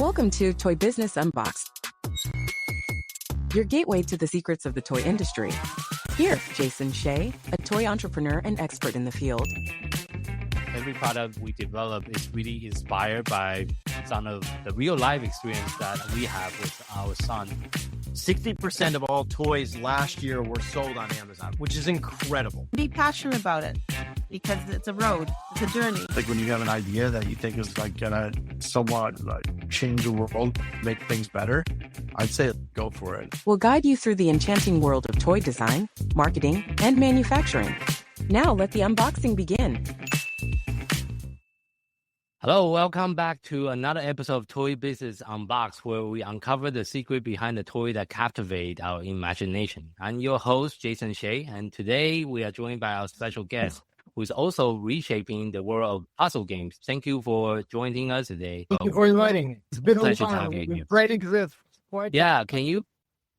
Welcome to Toy Business Unboxed, your gateway to the secrets of the toy industry. Here, Jason Shea, a toy entrepreneur and expert in the field. Every product we develop is really inspired by some of the real life experience that we have with our son. 60% of all toys last year were sold on Amazon, which is incredible. Be passionate about it because it's a road, it's a journey. Like when you have an idea that you think is like gonna somewhat like change the world, make things better, I'd say go for it. We'll guide you through the enchanting world of toy design, marketing, and manufacturing. Now let the unboxing begin. Hello, welcome back to another episode of Toy Business Unboxed, where we uncover the secret behind the toy that captivate our imagination. I'm your host, Jason Shea, and today we are joined by our special guest, who is also reshaping the world of puzzle games. Thank you for joining us today. Thank you for inviting me. It's been a Pleasure while. talking to you. Great exist. Yeah,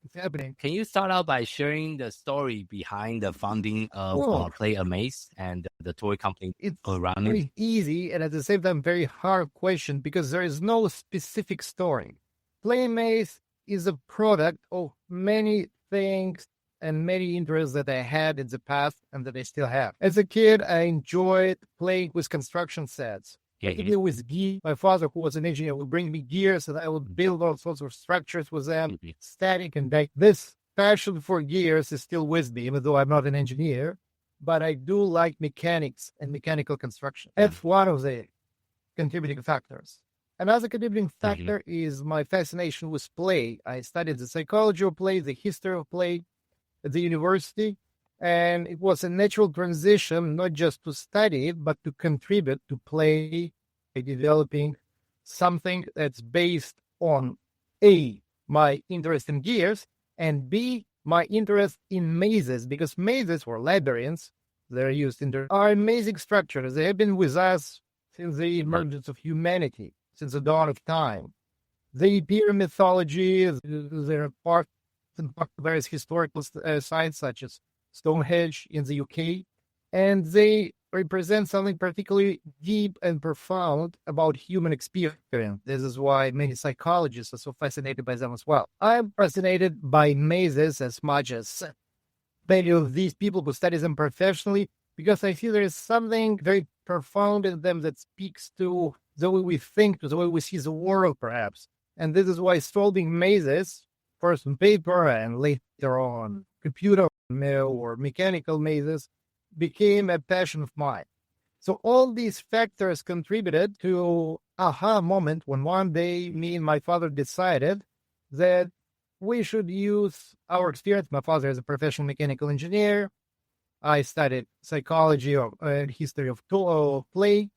It's happening. Can you start out by sharing the story behind the founding of Play Amaze and the toy company It's around it? very easy and at the same time very hard question because there is no specific story. Playmaze is a product of many things and many interests that I had in the past and that I still have. As a kid, I enjoyed playing with construction sets. Even with gear. My father, who was an engineer, would bring me gears and I would build all sorts of structures with them, static and like this. Passion for gears is still with me, even though I'm not an engineer. But I do like mechanics and mechanical construction. That's one of the contributing factors. Another contributing factor is my fascination with play. I studied the psychology of play, the history of play at the university. And it was a natural transition, not just to study it, but to contribute to play by developing something that's based on A, my interest in gears, and B, my interest in mazes, because mazes or labyrinths, they're used in there, are amazing structures. They have been with us since the emergence of humanity, since the dawn of time. They appear in mythology, they're part of various historical sites such as Stonehenge in the UK, and they represent something particularly deep and profound about human experience. This is why many psychologists are so fascinated by them as well. I'm fascinated by mazes as much as many of these people who study them professionally, because I feel there is something very profound in them that speaks to the way we think, to the way we see the world, perhaps. And this is why solving mazes, first on paper and later on computer or mechanical mazes, became a passion of mine. So all these factors contributed to aha moment when one day me and my father decided that we should use our experience. My father is a professional mechanical engineer. I studied psychology and history of play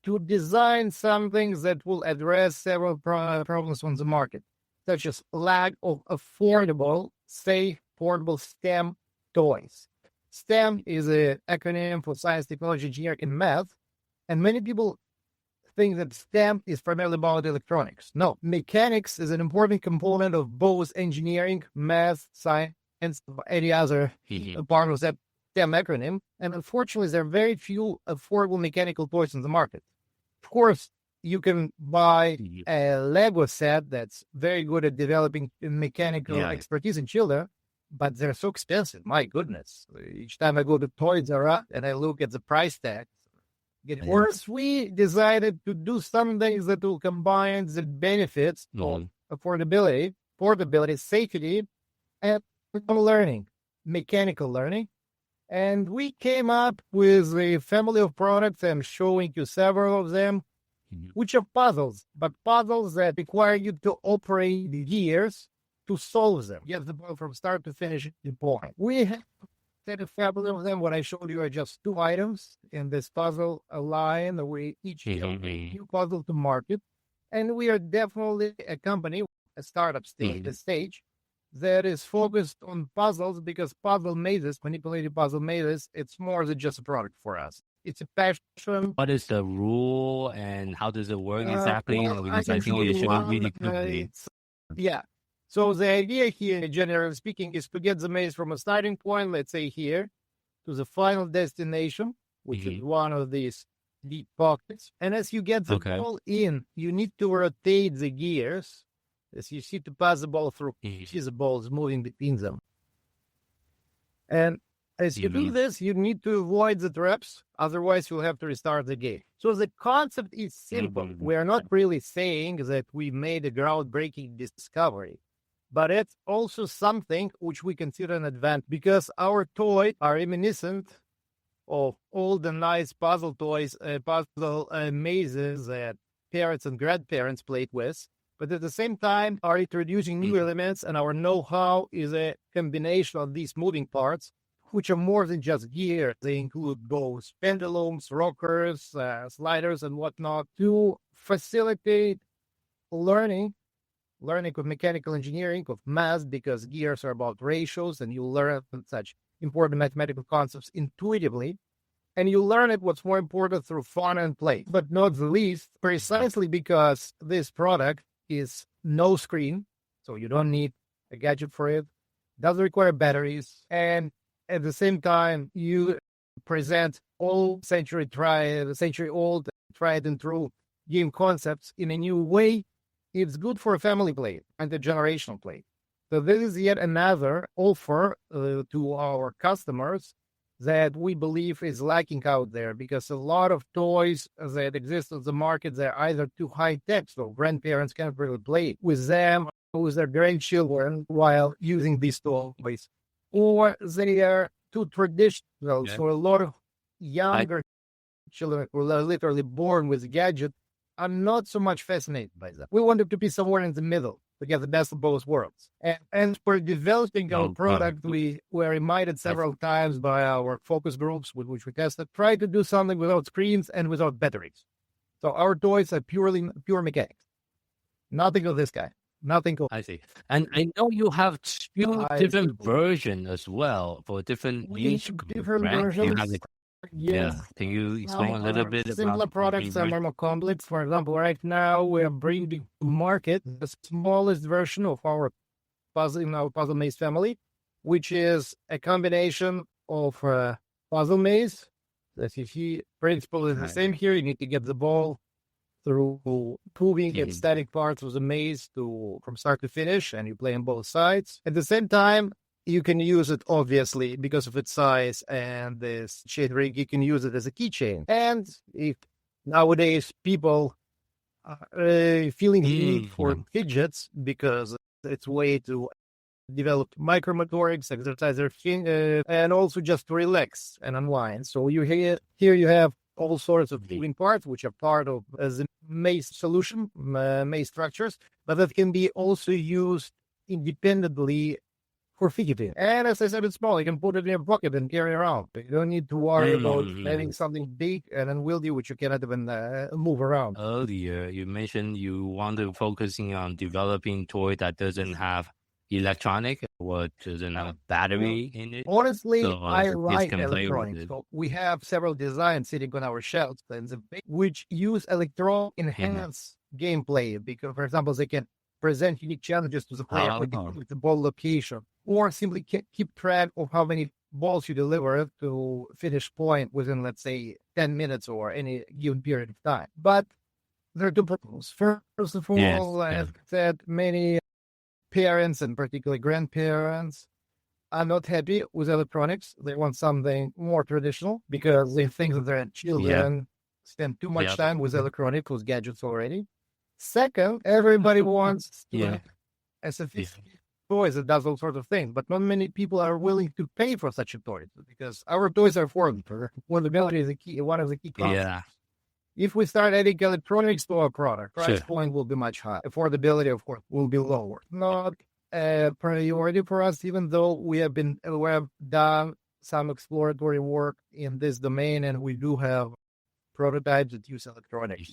to design some things that will address several problems on the market, such as lack of affordable, safe, portable STEM toys. STEM is an acronym for science, technology, engineering, and math. And many people think that STEM is primarily about electronics. No, mechanics is an important component of both engineering, math, science, and any other part of that STEM acronym. And unfortunately, there are very few affordable mechanical toys in the market. Of course, you can buy a Lego set that's very good at developing mechanical expertise in children, but they're so expensive. My goodness. Each time I go to Toys R Us and I look at the price tag, get worse. We decided to do some things that will combine the benefits of affordability, portability, safety, and learning, mechanical learning. And we came up with a family of products. I'm showing you several of them, which are puzzles, but puzzles that require you to operate the gears to solve them. You have the puzzle from start to finish the point. We have set a family of them. What I showed you are just two items in this puzzle line. We each have a new puzzle to market. And we are definitely a company, a startup stage, that is focused on puzzles, because puzzle mazes, manipulated puzzle mazes, it's more than just a product for us. It's a passion. What is the rule and how does it work exactly? Because I think you should really quickly. So the idea here, generally speaking, is to get the maze from a starting point, let's say here, to the final destination, which is one of these deep pockets. And as you get the Okay. ball in, you need to rotate the gears as you see to pass the ball through. You see the balls moving between them. And as you do this, you need to avoid the traps. Otherwise, you'll have to restart the game. So the concept is simple. We are not really saying that we made a groundbreaking discovery, but it's also something which we consider an advance because our toys are reminiscent of old and nice puzzle toys, puzzle mazes that parents and grandparents played with. But at the same time, are introducing new elements, and our know-how is a combination of these moving parts, which are more than just gear. They include both pendulums, rockers, sliders, and whatnot to facilitate learning of mechanical engineering, of math, because gears are about ratios, and you learn such important mathematical concepts intuitively. And you learn it, what's more important, through fun and play. But not the least, precisely because this product is no screen, so you don't need a gadget for it, doesn't require batteries, and at the same time, you present all century old, tried and true game concepts in a new way. It's good for a family play and a generational play. So this is yet another offer to our customers that we believe is lacking out there, because a lot of toys that exist on the market, they're either too high tech, so grandparents can't really play with them, with their grandchildren while using these toys, or they are too traditional. So a lot of younger children who are literally born with a gadget are not so much fascinated by that. We want them to be somewhere in the middle to get the best of both worlds. And for developing our product, we were reminded several times by our focus groups with which we tested, try to do something without screens and without batteries. So our toys are pure mechanics. Nothing of this kind. Nothing. I see. And I know you have two different versions as well for different niche versions. Yeah. Can you explain a little bit about similar products? Some are more complex. For example, right now we are bringing to market the smallest version of our puzzle maze family, which is a combination of puzzle maze. As you see, principle is the same here. You need to get the ball through moving and static parts of the maze from start to finish, and you play on both sides. At the same time, you can use it, obviously, because of its size and this chain ring, you can use it as a keychain. And if nowadays people are feeling the need for fidgets because it's a way to develop micromotorics, exercise their fingers, and also just to relax and unwind. So here you have all sorts of moving parts, which are part of the maze solution, maze structures, but that can be also used independently for fidgeting. And as I said, it's small. You can put it in your pocket and carry around. You don't need to worry about having something big and unwieldy, which you cannot even move around. Earlier, you mentioned you want to focusing on developing toy that doesn't have electronic or doesn't have a battery in it. Honestly, so, I like electronics. So we have several designs sitting on our shelves which use electron enhance gameplay, because, for example, they can present unique challenges to the player with the ball location, or simply keep track of how many balls you deliver to finish point within, let's say, 10 minutes or any given period of time. But there are two problems. First of all, as I said, many parents and particularly grandparents are not happy with electronics. They want something more traditional because they think that their children spend too much time with electronics, with gadgets already. Second, everybody wants a sophisticated toy that does all sorts of things, but not many people are willing to pay for such a toy because our toys are affordable. Affordability is one of the key concepts. If we start adding electronics to our product, price point will be much higher. Affordability, of course, will be lower. Not a priority for us, even though we have done some exploratory work in this domain, and we do have prototypes that use electronics.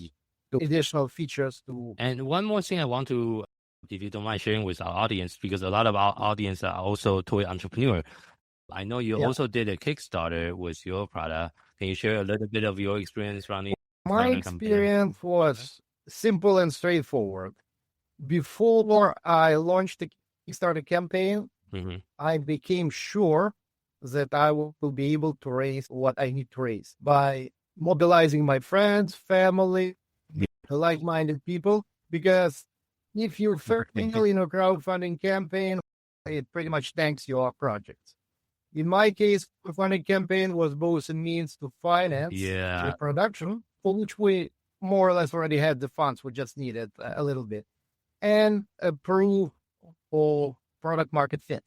Additional features to. And one more thing I want to, if you don't mind sharing with our audience, because a lot of our audience are also toy entrepreneur. I know you also did a Kickstarter with your product. Can you share a little bit of your experience running? My experience was simple and straightforward. Before I launched the Kickstarter campaign, I became sure that I will be able to raise what I need to raise by mobilizing my friends, family, like-minded people, because if you're fail in a crowdfunding campaign, it pretty much tanks your project. In my case, crowdfunding campaign was both a means to finance the production, for which we more or less already had the funds. We just needed a little bit, and a proof for product market fit.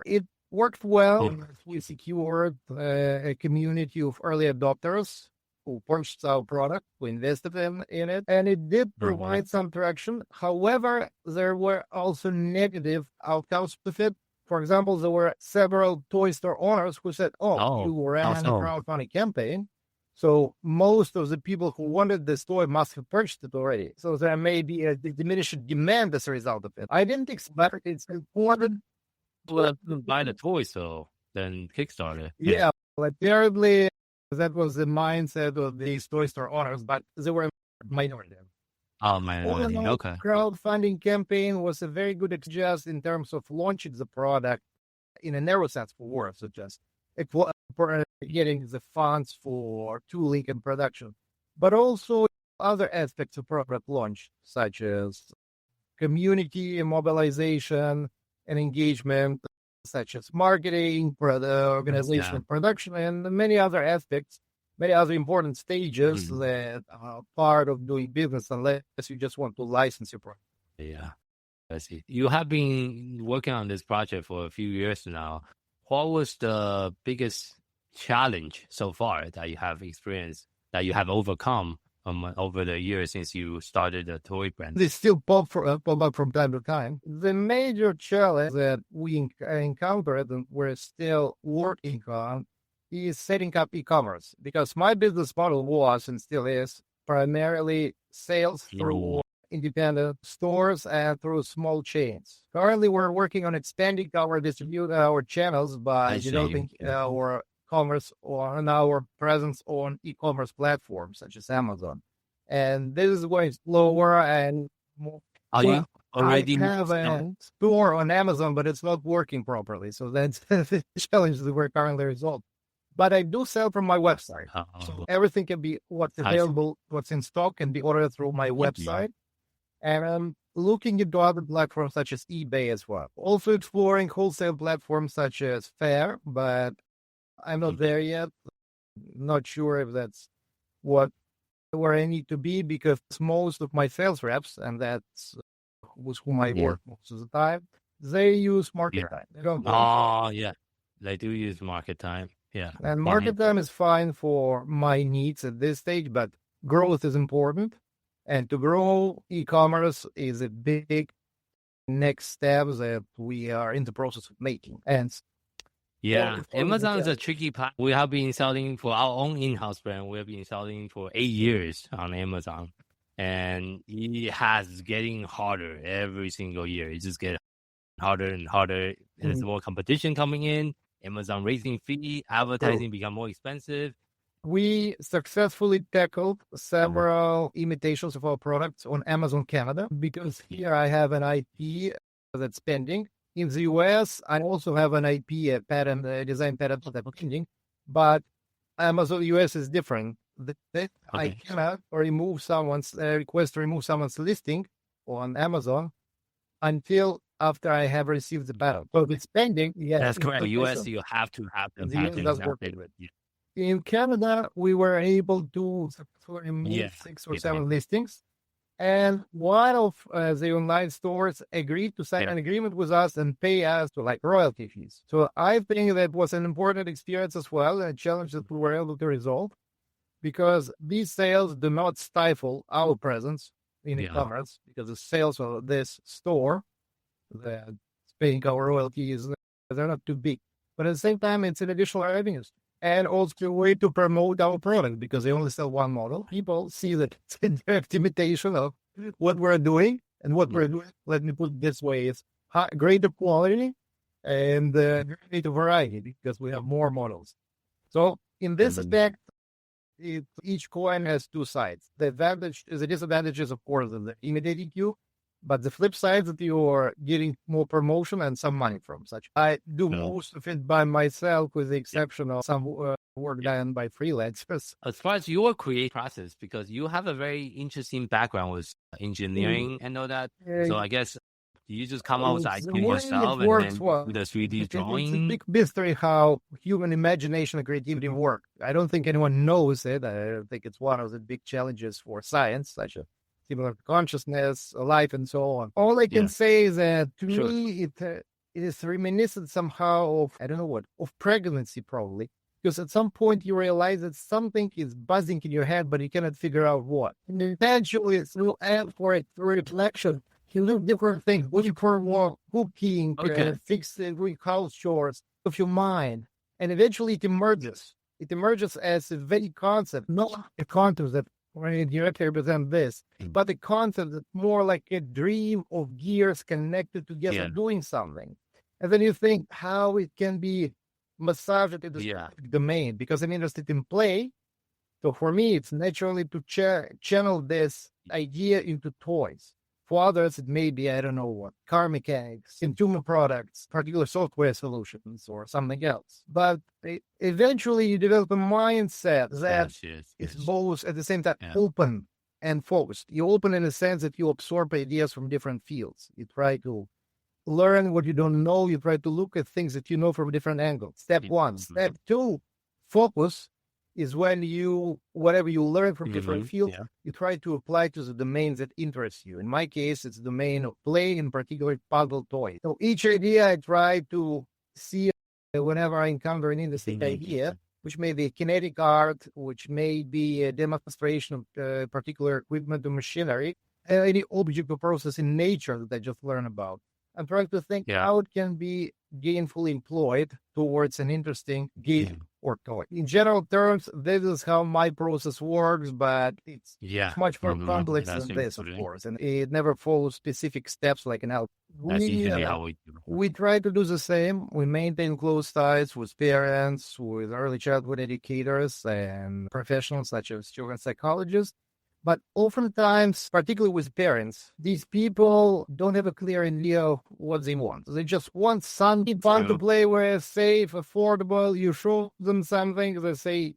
It worked well. We secured a community of early adopters who purchased our product, who invested in it, and it did provide some traction. However, there were also negative outcomes with it. For example, there were several toy store owners who said, you ran a crowdfunding campaign, so most of the people who wanted this toy must have purchased it already. So there may be a diminished demand as a result of it. I didn't expect it's important. Well, buy the toy, so then Kickstarter. Yeah, apparently that was the mindset of these toy store owners, but they were minority. Minority. Okay. Crowdfunding campaign was a very good adjust in terms of launching the product in a narrow sense for words, so just getting the funds for tooling and production, but also other aspects of product launch, such as community mobilization and engagement, such as marketing, organization, production, and many other aspects, many other important stages that are part of doing business, unless you just want to license your product. Yeah, I see. You have been working on this project for a few years now. What was the biggest challenge so far that you have experienced, that you have overcome over the years since you started the toy brand? They still pop up from time to time. The major challenge that we encountered and we're still working on is setting up e-commerce, because my business model was and still is primarily sales through independent stores and through small chains. Currently, we're working on expanding our channels by developing our commerce on our presence on e-commerce platforms such as Amazon. And this is going slower and more. You already have a store on Amazon, but it's not working properly. So that's the challenge that we're currently resolving. But I do sell from my website. So everything can be what's available, what's in stock can be ordered through my website. And I'm looking into other platforms such as eBay as well. Also exploring wholesale platforms such as Fair, but I'm not there yet. Not sure if that's where I need to be, because most of my sales reps, and that's with whom I work most of the time, they use market time. They don't. They do use market time. Yeah. And market time is fine for my needs at this stage, but growth is important. And to grow e-commerce is a big next step that we are in the process of making. And Amazon is a tricky part. We have been selling for our own in-house brand. We have been selling for 8 years on Amazon, and it has getting harder every single year. It just gets harder and harder. There's more competition coming in. Amazon raising fee, advertising become more expensive. We successfully tackled several imitations of our products on Amazon Canada, because here I have an IP that's pending. In the US, I also have an IP, a patent, a design patent that's pending, but Amazon US is different. I cannot remove someone's request to remove someone's listing on Amazon until after I have received the patent. So if it's pending, that's correct. In the US, you have to have the patent. In Canada, we were able to remove 6 or 7 listings. And one of the online stores agreed to sign an agreement with us and pay us to royalty fees. So I think that was an important experience as well, a challenge that we were able to resolve, because these sales do not stifle our presence in e-commerce, because the sales of this store that's paying our royalties, they're not too big. But at the same time, it's an additional revenue. And also a way to promote our product, because they only sell one model. People see that it's a direct imitation of what we're doing, and what we're doing, let me put it this way, is greater quality and greater variety, because we have more models. So in this aspect, each coin has 2 sides. The disadvantage is, of course, the imitating you, But the flip side is that you're getting more promotion and some money from such. I do most of it by myself, with the exception of some work done by freelancers. As far as your create process, because you have a very interesting background with engineering and all that, so I guess you just come up with the idea yourself and then do the 3D drawing. It's a big mystery how human imagination and creativity work. I don't think anyone knows it. I don't think it's one of the big challenges for science, such a similar consciousness, life, and so on. All I can say is that to me, it is reminiscent somehow of, I don't know what, of pregnancy probably. Because at some point you realize that something is buzzing in your head, but you cannot figure out what. And eventually through effort, through reflection, you do different things, looking for more cooking, fixing cultures of your mind. And eventually it emerges. It emerges as a very concept, not a concept that directly represent this, but a concept that's more like a dream of gears connected together doing something. And then you think how it can be massaged into the domain, because I'm interested in play. So for me, it's naturally to channel this idea into toys. For others, it may be, I don't know what, car mechanics, consumer products, particular software solutions, or something else. But eventually you develop a mindset that is both at the same time open and focused. You open in a sense that you absorb ideas from different fields. You try to learn what you don't know. You try to look at things that you know from different angles. Step one. Step two, focus is when whatever you learn from different fields, you try to apply to the domains that interest you. In my case, it's the domain of play, in particular puzzle toys. So each idea I try to see whenever I encounter an interesting idea, which may be kinetic art, which may be a demonstration of particular equipment or machinery, any object or process in nature that I just learned about. I'm trying to think how it can be gainfully employed towards an interesting game or toy. In general terms, this is how my process works, but it's much more complex than this, of course, and it never follows specific steps like an output. We try to do the same. We maintain close ties with parents, with early childhood educators, and professionals such as children's psychologists. But oftentimes, particularly with parents, these people don't have a clear idea of what they want. They just want something fun to play with, safe, affordable. You show them something, they say,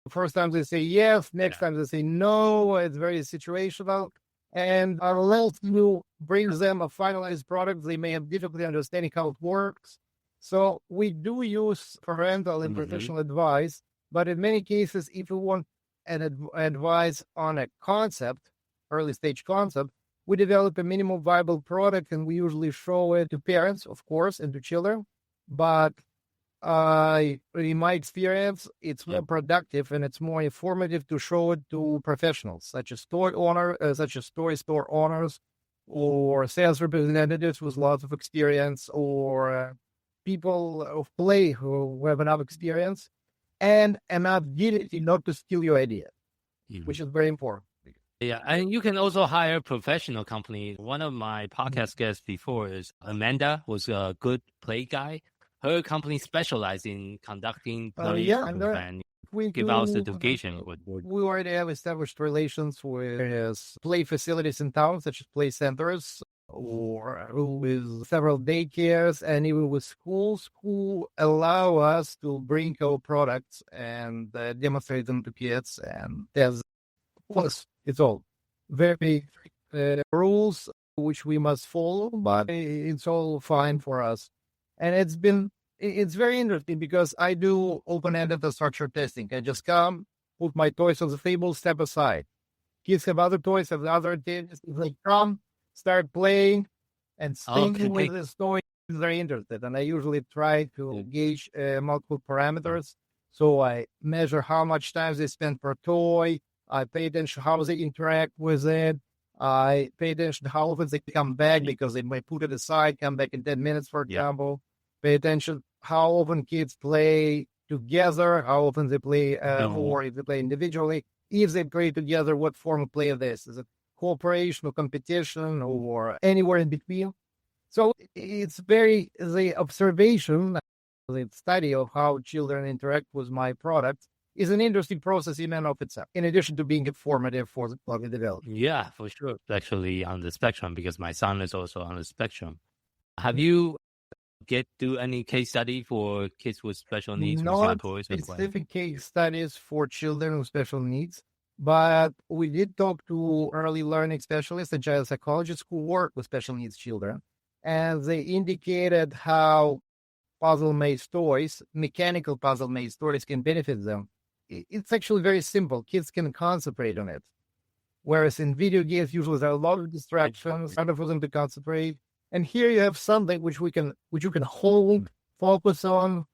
first time they say yes, next time they say no. It's very situational. And unless you bring them a finalized product, they may have difficulty understanding how it works. So we do use parental and professional advice, but in many cases, if you want and advise on a concept, early stage concept, we develop a minimum viable product, and we usually show it to parents, of course, and to children. But in my experience, it's more productive and it's more informative to show it to professionals, such as toy store owners, or sales representatives with lots of experience, or people of play who have enough experience and enough agility not to steal your idea, which is very important. Yeah, and you can also hire professional companies. One of my podcast guests before is Amanda, was a good play guy. Her company specialized in conducting play and we give out certification. We already have established relations with play facilities in town, such as play centers, or with several daycares, and even with schools who allow us to bring our products and demonstrate them to kids. And there's, of course, it's all very rules which we must follow, but it's all fine for us. And it's very interesting because I do open-ended and structured testing. I just come, put my toys on the table, step aside. Kids have other toys, have other things. They come, start playing, and thinking with this toy. They're interested, and I usually try to gauge multiple parameters. So I measure how much time they spend per toy. I pay attention how they interact with it. I pay attention to how often they come back, because they might put it aside, come back in 10 minutes, for example. Pay attention how often kids play together, how often they play, or if they play individually. If they play together, what form of play this? Is it cooperation or competition or anywhere in between? So it's the observation, the study of how children interact with my product is an interesting process in and of itself, in addition to being informative for the plugin developer. Yeah, for sure. Actually, on the spectrum, because my son is also on the spectrum. Have you do any case study for kids with special needs with Not toys? specific case studies for children with special needs, but we did talk to early learning specialists and child psychologists who work with special needs children, and they indicated how puzzle maze toys, mechanical puzzle maze toys, can benefit them. It's actually very simple. Kids can concentrate on it. Whereas in video games, usually there are a lot of distractions, harder for them to concentrate. And here you have something which you can hold, focus on,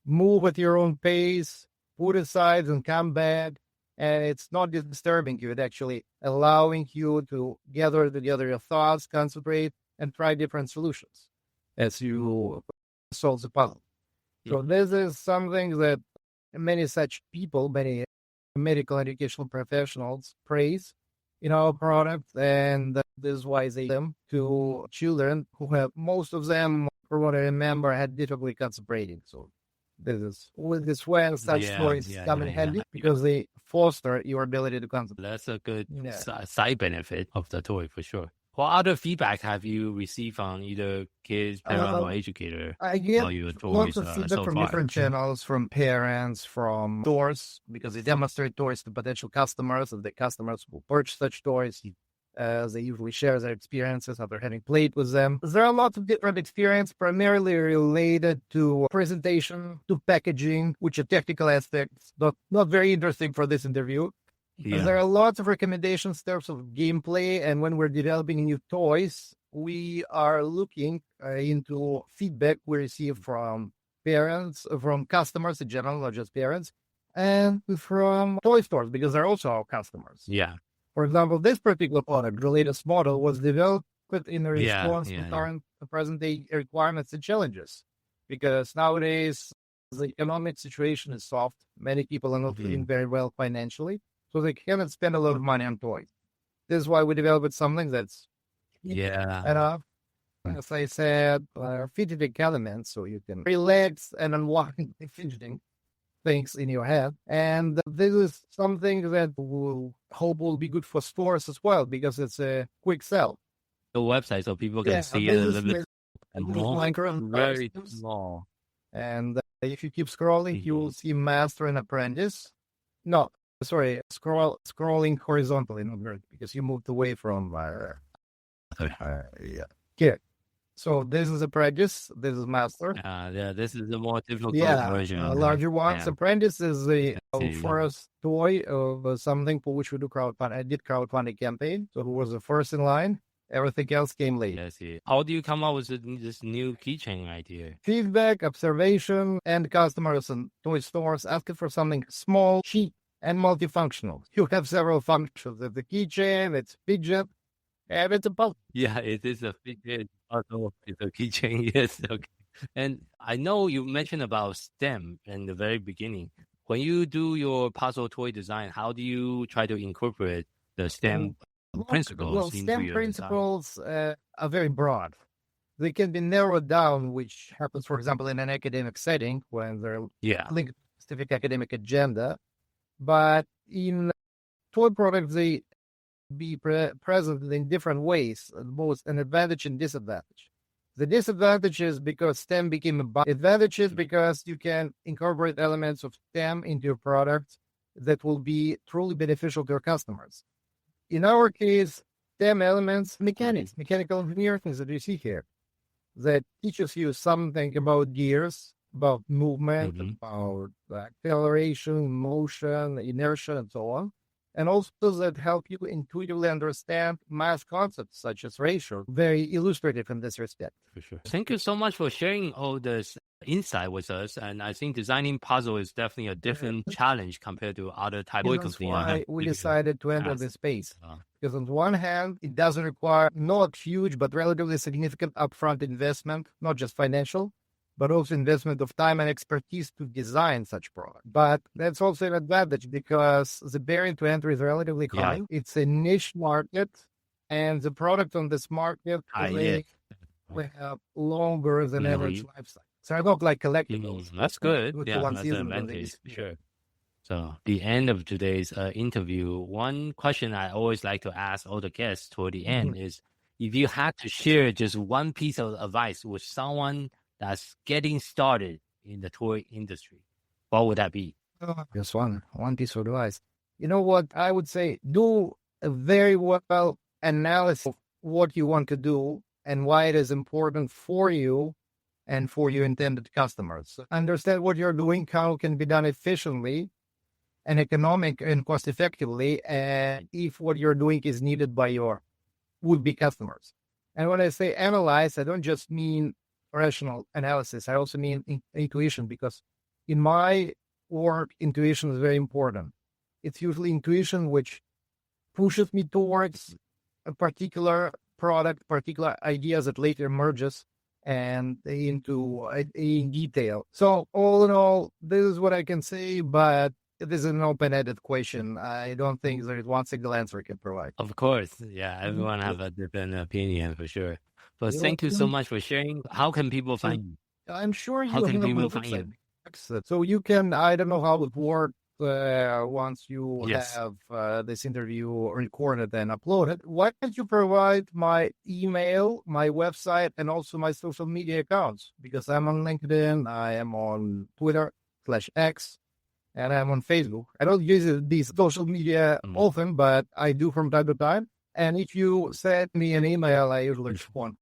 move at your own pace, put aside and come back. And it's not disturbing you. It's actually allowing you to gather together your thoughts, concentrate, and try different solutions as you solve the puzzle. So this is something that many such people, many medical educational professionals praise in our product, and this is why they them to children who have, most of them, from what I remember, had difficulty concentrating. So this is when such stories come in handy because they foster your ability to concentrate. That's a good side benefit of the toy for sure. What other feedback have you received on either kids, parent, or educator? I get lots of feedback so from far? different channels, from parents, from stores, because they demonstrate toys to potential customers, and the customers will purchase such toys. They usually share their experiences after having played with them. There are lots of different experiences, primarily related to presentation, to packaging, which are technical aspects, not very interesting for this interview. Yeah. There are lots of recommendations in terms of gameplay, and when we're developing new toys, we are looking into feedback we receive from parents, from customers in general, not just parents, and from toy stores, because they're also our customers. Yeah. For example, this particular product, the latest model, was developed in response to current present-day requirements and challenges, because nowadays the economic situation is soft. Many people are not doing very well financially, so they cannot spend a lot of money on toys. This is why we developed something that's enough. As I said, fidgeting elements, so you can relax and unwind the fidgeting things in your head. And this is something that will hope will be good for stores as well, because it's a quick sell. The website, so people can see it a little bit more. Very small. And if you keep scrolling, you will see Master and Apprentice. No, sorry, scrolling horizontally, not vertically, because you moved away from So this is Apprentice, this is Master. This is the more difficult version. A larger one. Apprentice is the first toy of something for which we do crowdfunding. I did crowdfunding campaign, so it was the first in line. Everything else came later. I see. How do you come up with this new keychain idea? Feedback, observation, and customers and toy stores asking for something small, cheap, and multifunctional. You have several functions. The keychain, it's fidget, and it's a puzzle. Yeah, it is a fidget puzzle. It's a keychain, yes. Okay. And I know you mentioned about STEM in the very beginning. When you do your puzzle toy design, how do you try to incorporate the STEM principles? Well, STEM principles are very broad. They can be narrowed down, which happens, for example, in an academic setting when they're linked to a specific academic agenda. But in toy products, they be present in different ways, both an advantage and disadvantage. The disadvantage is because STEM became a advantage is because you can incorporate elements of STEM into your product that will be truly beneficial to your customers. In our case, STEM elements, mechanical engineering, things that you see here, that teaches you something about gears, about movement, about acceleration, motion, inertia, and so on. And also that help you intuitively understand math concepts such as ratio. Very illustrative in this respect. For sure. Thank you so much for sharing all this insight with us. And I think designing puzzle is definitely a different challenge compared to other types of That's why we decided to enter this space. Because on the one hand, it doesn't require not huge, but relatively significant upfront investment, not just financial, but also investment of time and expertise to design such product. But that's also an advantage because the barrier to entry is relatively high. It's a niche market, and the product on this market will have longer than average life cycle. So I don't like collectibles. That's good. That's an advantage. Sure. So the end of today's interview, one question I always like to ask all the guests toward the end is, if you had to share just one piece of advice with someone that's getting started in the toy industry, what would that be? Just one piece of advice. You know what? I would say do a very well analysis of what you want to do and why it is important for you and for your intended customers. Understand what you're doing, how it can be done efficiently and economic and cost effectively, and if what you're doing is needed by your would-be customers. And when I say analyze, I don't just mean rational analysis. I also mean intuition, because in my work, intuition is very important. It's usually intuition which pushes me towards a particular product, particular ideas that later emerges and into in detail. So all in all, this is what I can say, but it is an open-ended question. I don't think there is one single answer I can provide. Of course. Yeah, everyone have a different opinion for sure. But thank you so much for sharing. How can people find you? I'm sure you How can have people a find you? website. So you can, I don't know how it works once you have this interview recorded and uploaded. Why don't you provide my email, my website, and also my social media accounts? Because I'm on LinkedIn, I am on Twitter/X, and I'm on Facebook. I don't use these social media often, but I do from time to time. And if you send me an email, I usually respond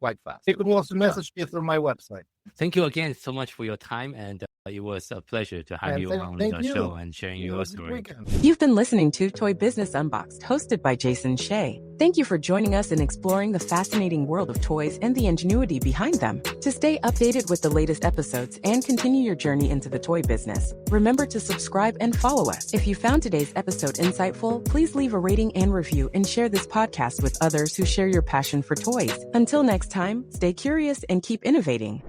quite fast. You can also message me through my website. Thank you again so much for your time, and it was a pleasure to have you on the show and sharing your story. You've been listening to Toy Business Unboxed, hosted by Jason Shea. Thank you for joining us in exploring the fascinating world of toys and the ingenuity behind them. To stay updated with the latest episodes and continue your journey into the toy business, remember to subscribe and follow us. If you found today's episode insightful, please leave a rating and review and share this podcast with others who share your passion for toys. Until next time, stay curious and keep innovating.